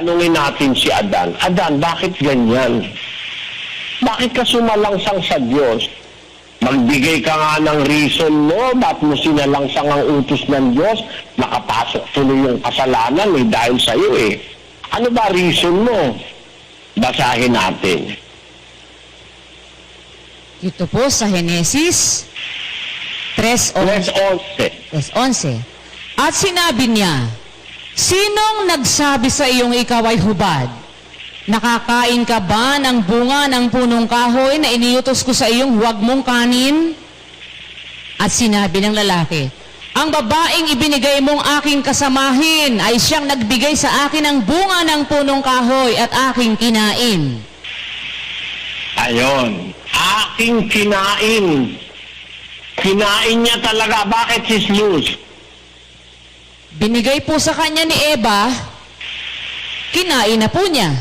tanungin natin si Adan, Adan, bakit ganyan? Bakit ka sumalangsang sa Diyos? Magbigay ka nga ng reason mo, ba't mo sinalangsang ang utos ng Diyos? Nakapasok tuloy yung kasalanan dahil sa iyo eh. Ano ba reason mo? Basahin natin. Ito po sa Henesis 3:11. At sinabi niya, sinong nagsabi sa iyong ikaw ay hubad? Nakakain ka ba ng bunga ng punong kahoy na iniutos ko sa iyong huwag mong kanin? At sinabi ng lalaki, ang babaeng ibinigay mong aking kasamahin ay siyang nagbigay sa akin ng bunga ng punong kahoy at aking kinain. Ayon, aking kinain. Kinain niya talaga. Bakit, Sis Luz? Binigay po sa kanya ni Eva, kinain na po niya.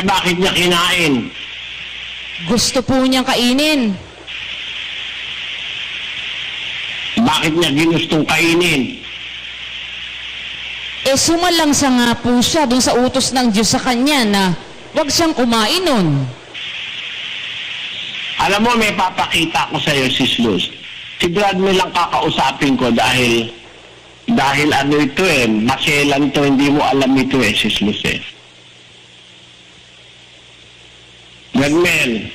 Bakit niya kinain? Gusto po niyang kainin. Bakit niya ginustong kainin? Sumalangsa nga po siya dun sa utos ng Diyos sa kanya na huwag siyang kumain nun. Alam mo, may papakita ko sa iyo, Sis Luz. Si Brad may lang kakausapin ko dahil ano ito maselan to, hindi mo alam ito Sis Luz Gagmel.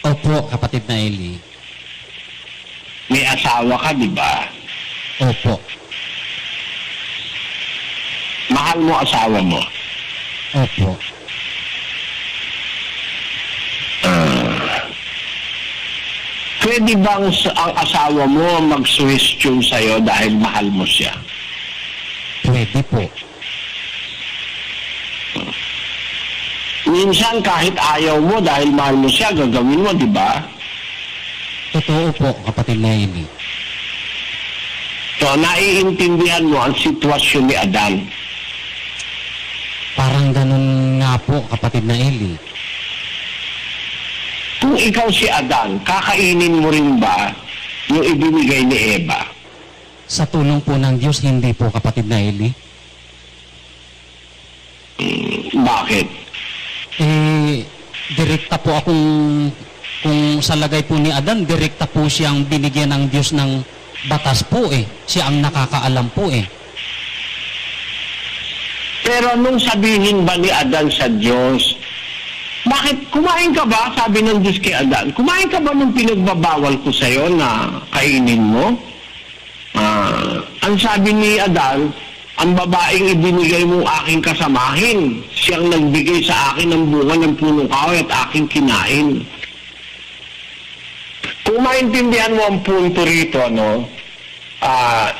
Opo, kapatid na Eli. May asawa ka, di ba? Opo. Mahal mo asawa mo? Opo. Pwede bang ang asawa mo mag-suhestyon sa'yo dahil mahal mo siya? Pwede po. Minsan kahit ayaw mo dahil mahal mo siya, gagawin mo, di ba? Totoo po, kapatid na Eli. So, naiintindihan mo ang sitwasyon ni Adan. Parang ganun nga po, kapatid na Eli. Kung ikaw si Adan, kakainin mo rin ba yung ibinigay ni Eva? Sa tulong po ng Diyos, hindi po, kapatid na Eli. Bakit? Direkta po akong, kung sa lagay po ni Adan, direkta po siyang binigyan ng Diyos ng batas po Siya ang nakakaalam po Pero nung sabihin ba ni Adan sa Diyos, bakit kumain ka ba? Sabi ng Diyos kay Adan, kumain ka ba nung pinagbabawal ko sa'yo na kainin mo? Ang sabi ni Adan, ang babaeng ibinigay mong aking kasamahin, siyang nagbigay sa akin ng bunga ng punong kahoy at aking kinain. Kung maintindihan mo ang punto rito,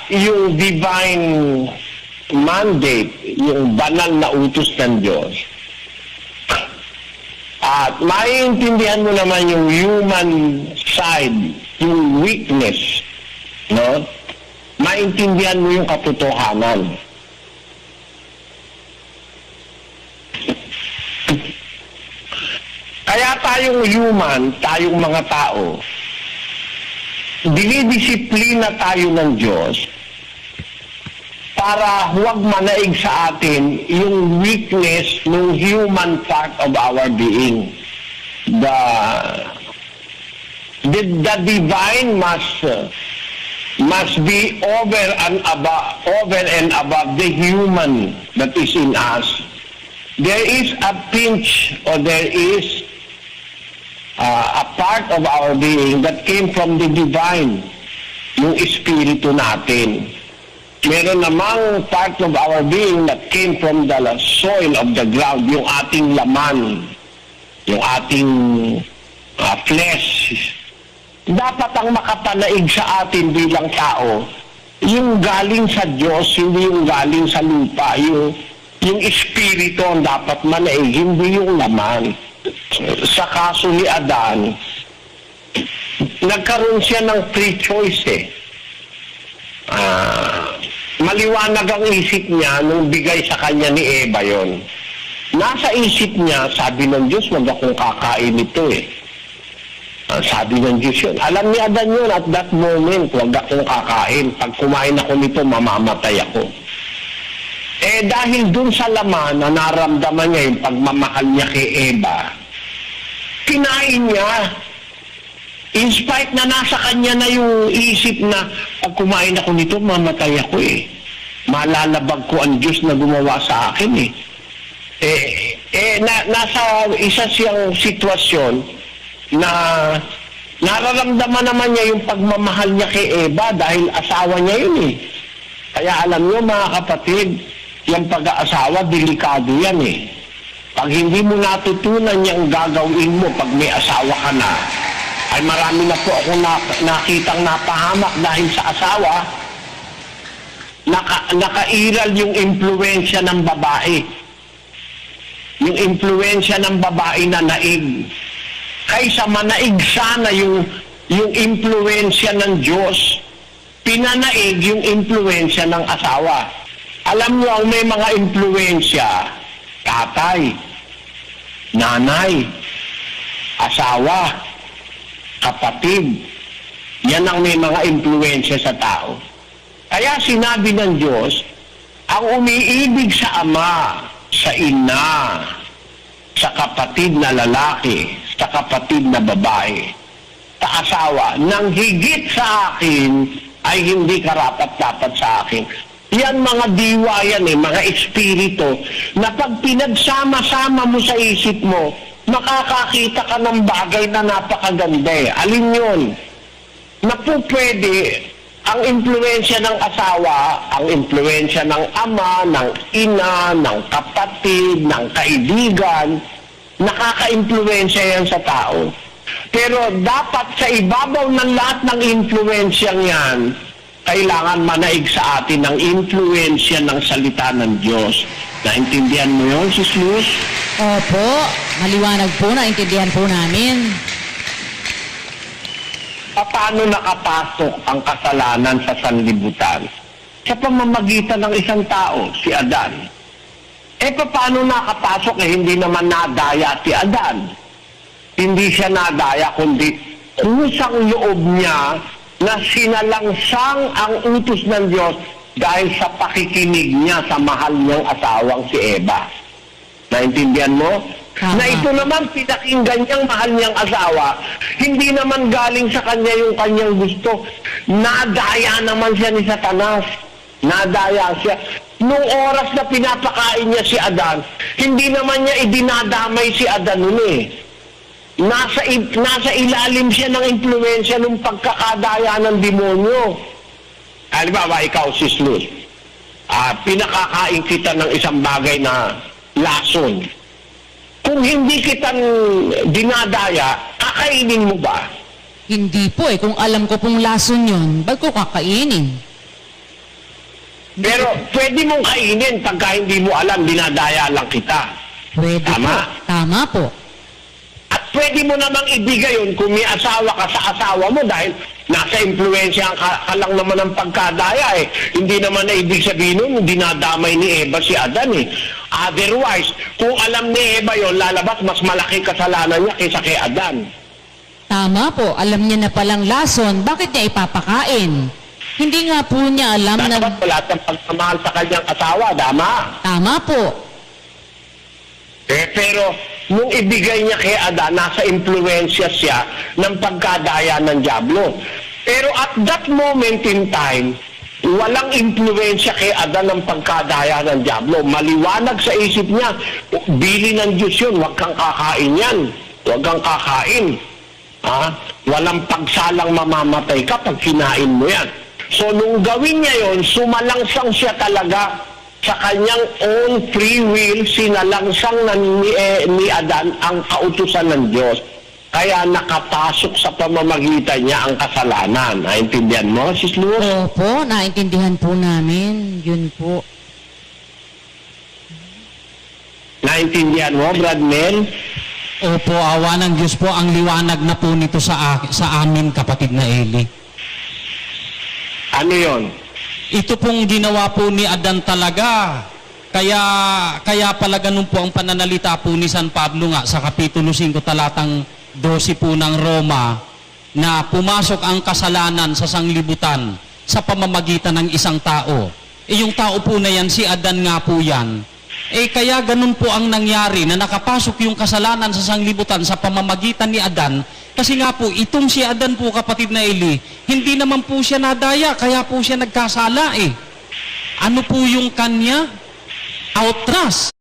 yung divine mandate, yung banal na utos ng Diyos, at maiintindihan mo naman yung human side, yung weakness, maintindihan mo yung katotohanan. Kaya tayong human, tayong mga tao, dinidisiplina tayo ng Diyos para huwag manaig sa atin yung weakness ng human part of our being. The divine must be over and above the human that is in us. There is a pinch, or there is a part of our being that came from the divine, yung espiritu natin. Meron namang part of our being that came from the soil of the ground, yung ating laman, yung ating flesh. Dapat ang makapanaig sa atin bilang tao, yung galing sa Diyos, hindi yung galing sa lupa. Yung espiritu ang dapat manaig, hindi yung laman. Sa kaso ni Adan, nagkaroon siya ng free choice maliwanag ang isip niya nung bigay sa kanya ni Eva yon. Nasa isip niya, sabi ng Diyos, wag akong kakain ito sabi ng Diyos yun. Alam ni Adan yun at that moment, wag akong kakain. Pag kumain ako nito, mamamatay ako. Dahil dun sa laman na naramdaman niya yung pagmamahal niya kay Eva, kinain niya. In spite na nasa kanya na yung isip na pag kumain ako nito, mamatay ako eh. Malalabag ko ang Diyos na gumawa sa akin eh. Nasa isa siyang sitwasyon na nararamdaman naman niya yung pagmamahal niya kay Eva dahil asawa niya yun eh. Kaya alam niyo mga kapatid, yung pag-aasawa, delikado yan eh. Pag hindi mo natutunan yung gagawin mo pag may asawa ka na, ay marami na po ako nakitang napahamak dahil sa asawa, nakairal yung impluensya ng babae. Yung impluensya ng babae na naig. Kaysa manaig sana yung impluensya ng Diyos, pinanaig yung impluensya ng asawa. Alam niyo, ang may mga impluensya, tatay, nanay, asawa, kapatid, yan ang may mga impluensya sa tao. Kaya sinabi ng Diyos, ang umiibig sa ama, sa ina, sa kapatid na lalaki, sa kapatid na babae, sa asawa, nang higit sa akin, ay hindi karapat-dapat sa akin. Yan mga diwa yan eh, mga espiritu, na pag pinagsama-sama mo sa isip mo, makakakita ka ng bagay na napakaganda eh. Alin yun? Na po pwede, ang impluensya ng asawa, ang impluensya ng ama, ng ina, ng kapatid, ng kaibigan, nakaka-impluensya yan sa tao. Pero dapat sa ibabaw ng lahat ng impluensyang yan, kailangan manaig sa atin ang impluensya ng salita ng Diyos. Naintindihan mo yun, Sis Luz? Opo, maliwanag po, naintindihan po namin. Paano nakapasok ang kasalanan sa sanlibutan? Sa pamamagitan ng isang tao, si Adan. Paano nakapasok? Hindi naman nadaya si Adan. Hindi siya nadaya, kundi kusang loob niya na sinalangsang ang utos ng Diyos dahil sa pakikinig niya sa mahal niyang asawang si Eva. Naintindihan mo? Tama. Na ito naman pinakinggan niyang mahal niyang asawa, hindi naman galing sa kanya yung kanyang gusto. Nadaya naman siya ni Satanas. Nadaya siya. Nung oras na pinapakain niya si Adan, hindi naman niya idinadamay si Adan nun eh. Nasa ilalim siya ng impluensya ng pagkakadaya ng demonyo. Halimbawa, ikaw, Sis Luz, pinakakain kita ng isang bagay na lason. Kung hindi kita dinadaya, kakainin mo ba? Hindi po eh, kung alam ko pong lason yun, ba't ko kakainin? Pero pwede mong kainin pagka hindi mo alam, dinadaya lang kita. Pwede Tama. po. Tama po. At pwede mo namang ibigay yun kung may asawa ka sa asawa mo dahil nasa impluensya ka lang naman ng pagkadaya eh. Hindi naman na ibig sabihin nun, dinadamay ni Eva si Adan eh. Otherwise, kung alam ni Eva yun, lalabas mas malaki kasalanan niya kaysa kay Adan. Tama po, alam niya na palang lason, bakit niya ipapakain? Hindi nga po niya alam na... Dapat wala siyang pagmamahal sa kanyang asawa, tama? Tama po. Pero nung ibigay niya kay Adan, nasa impluensya siya ng pagkadaya ng Diablo. Pero at that moment in time, walang impluensya kay Adan ng pagkadaya ng Diablo. Maliwanag sa isip niya, bili ng Diyos yun, huwag kang kakain yan. Huwag kang kakain. Walang pagsalang mamamatay ka pag kinain mo yan. So nung gawin niya yun, sumalangsang siya talaga sa kanyang own free will, sinalangsang na ni Adan ang kautusan ng Diyos. Kaya nakapasok sa pamamagitan niya ang kasalanan. Naintindihan mo, Sis Luz? Opo, naintindihan po namin. Yun po. Naintindihan mo, Brad Mel? Opo, awa ng Diyos po, ang liwanag na po nito sa amin, kapatid na Eli. Ano yon? Ito pong ginawa po ni Adan talaga. Kaya pala ganun po ang pananalita po ni San Pablo nga sa Kapitulo 5, talatang 12 po ng Roma, na pumasok ang kasalanan sa sanglibutan sa pamamagitan ng isang tao. yung tao po na yan, si Adan nga po yan. Kaya ganun po ang nangyari na nakapasok yung kasalanan sa sanglibutan sa pamamagitan ni Adan. Kasi nga po, itong si Adan po, kapatid na Eli, hindi naman po siya nadaya, kaya po siya nagkasala eh. Ano po yung kanya? Outrust.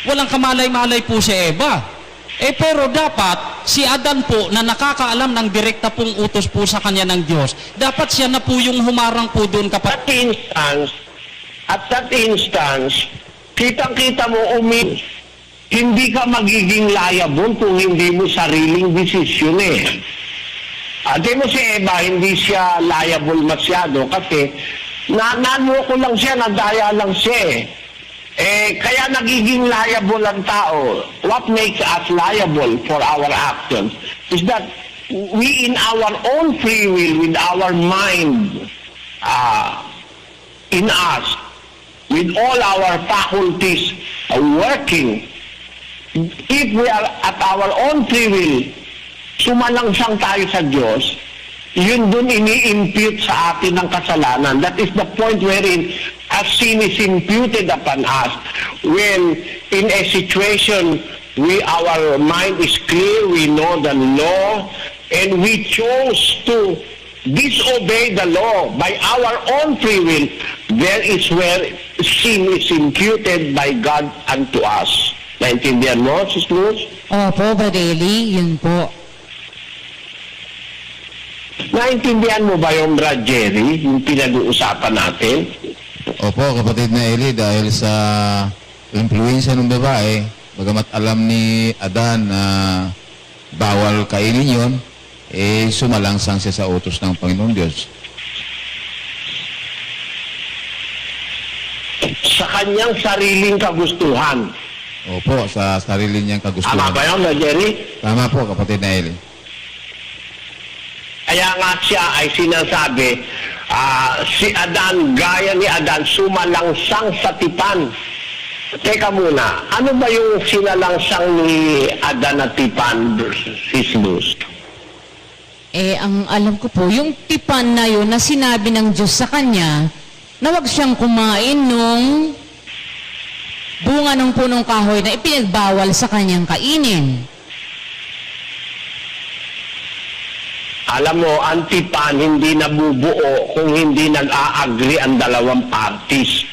Walang kamalay-malay po si Eva. Pero dapat, si Adan po na nakakaalam ng direkta pong utos po sa kanya ng Diyos, dapat siya na po yung humarang po doon kapag... At that instance, kitang-kita mo, hindi ka magiging liable kung hindi mo sariling desisyon eh. Ate mo si Eva, hindi siya liable masyado kasi nanloko lang siya, nadaya lang siya eh. Kaya nagiging liable ang tao. What makes us liable for our actions is that we in our own free will, with our mind in us, with all our faculties working, if we are at our own free will, sumalangsang tayo sa Diyos, yun dun ini-impute sa atin ng kasalanan. That is the point wherein as sin is imputed upon us, when in a situation our mind is clear, we know the law, and we chose to disobey the law by our own free will, there is where sin is imputed by God unto us. Naintindihan mo, Sis Luz? Opo, Brother Eli, yun po. Naintindihan mo ba yung Brad Jerry, yung pinag-uusapan natin? Opo, kapatid na Eli, dahil sa impluensya ng babae, bagamat alam ni Adan na bawal kainin yun, sumalangsang siya sa utos ng Panginoong Diyos. Sa kanyang sariling kagustuhan. Opo, sa sarili niyang kagustuhan. Tama ba yun, Brad Jerry? Tama po, kapatid na Eli. Kaya nga siya ay sinasabi, si Adan, gaya ni Adan, sumalangsang sa tipan. Teka muna, ano ba yung sinalangsang ni Adan at tipan, Sis Luz? Ang alam ko po, yung tipan na yun na sinabi ng Diyos sa kanya, na wag siyang kumain nung bunga ng punong kahoy na ipinagbawal sa kanyang kainin. Alam mo, ang tipan hindi nabubuo kung hindi nag-a-agree ang dalawang parties.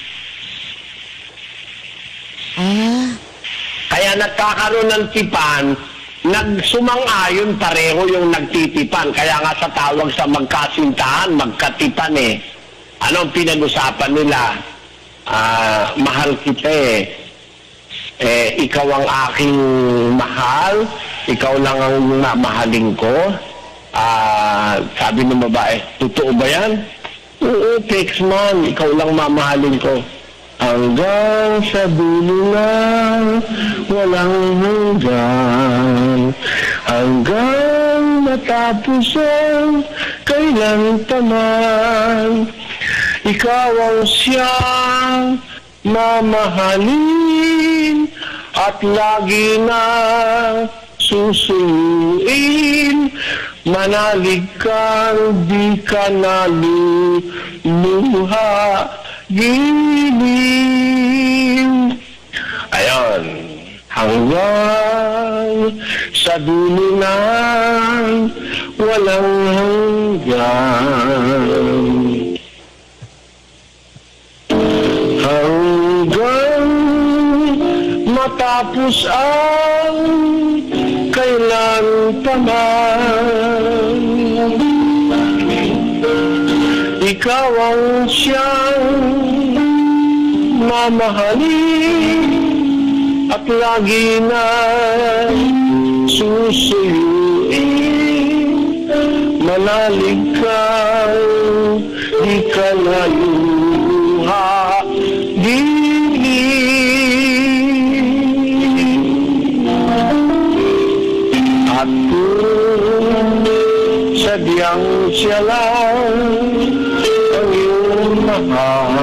Kaya nagkakaroon ng tipan, nagsumang-ayon pareho yung nagtitipan. Kaya nga sa tawag sa magkasintahan, magkatipan eh. Ano ang pinag-usapan nila? Mahal kita eh. Ikaw ang aking mahal, ikaw lang ang mamahalin ko. Sabi ng babae, totoo ba yan? Oo, text man, ikaw lang mamahalin ko. Hanggang sa dulo lang, walang hanggan. Hanggang matapos ang kailan paman. Ikaw ang siyang mamahalin at lagi na susuyuin. Manalig kang di ka naluluha giling. Ayon, hanggang sa dulo ng walang hanggan. Hanggang matapos ang kailan paman. Ikaw ang siyang mamahalin at lagi na susuyuin. manalig ka, di ka naluha, at kung sadyang siya lang ang iyong mahal,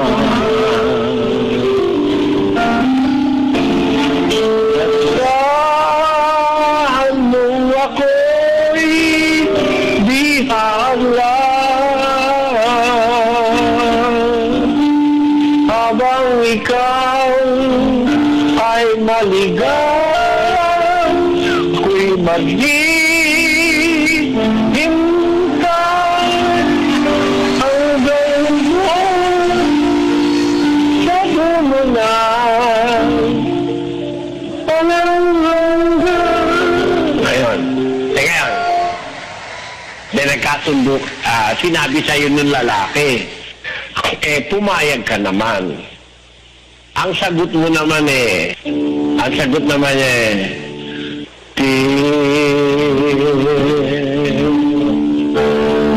asahan mo ako'y di hadlang, habang ikaw ay maligaw, ako'y maghihintay hanggang sa dumunay. Ngayon, ngayon, may nagkasundo, sinabi sa'yo ng lalaki, pumayag ka naman. Ang sagot mo naman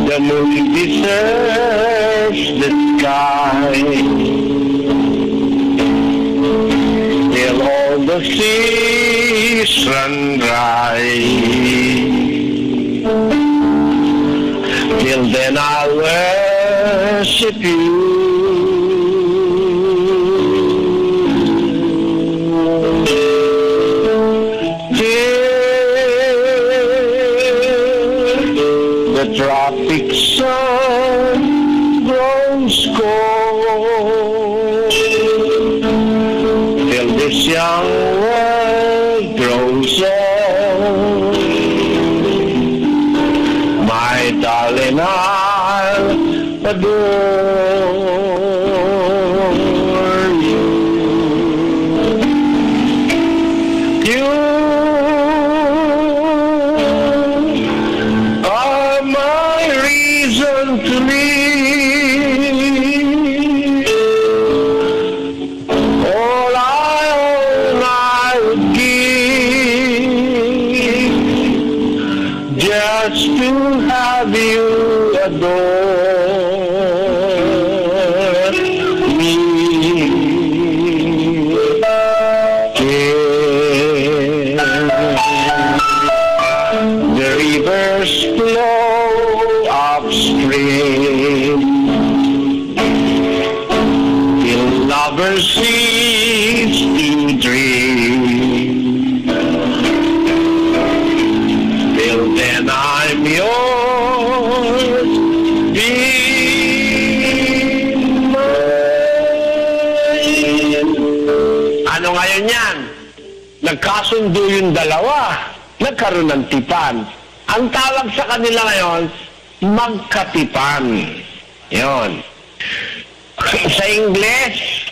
the moon deserves the sky, till all the seas run dry. Till then I'll worship you. The tropic sun grows cold, till this young world grows old. My darling, I'll adore you. You are my reason to live. All I would give just to have you adore me. The rivers flow upstream till lovers cease to dream. Till then I'm yours, be mine. Ano ngayon yan? Nagkasundo yung dalawa. Nagkaroon ng tipan. Ang tawag sa kanila ngayon, magkatipan. Yon. Sa English,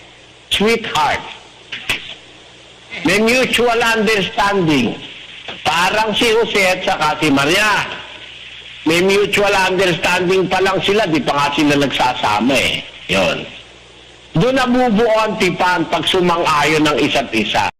sweetheart. May mutual understanding. Parang si Jose at saka si Maria. May mutual understanding pa lang sila, di pa nga sila nagsasama eh. Yon. Doon nabubuo ang tipan pag sumang-ayon ng isa't isa.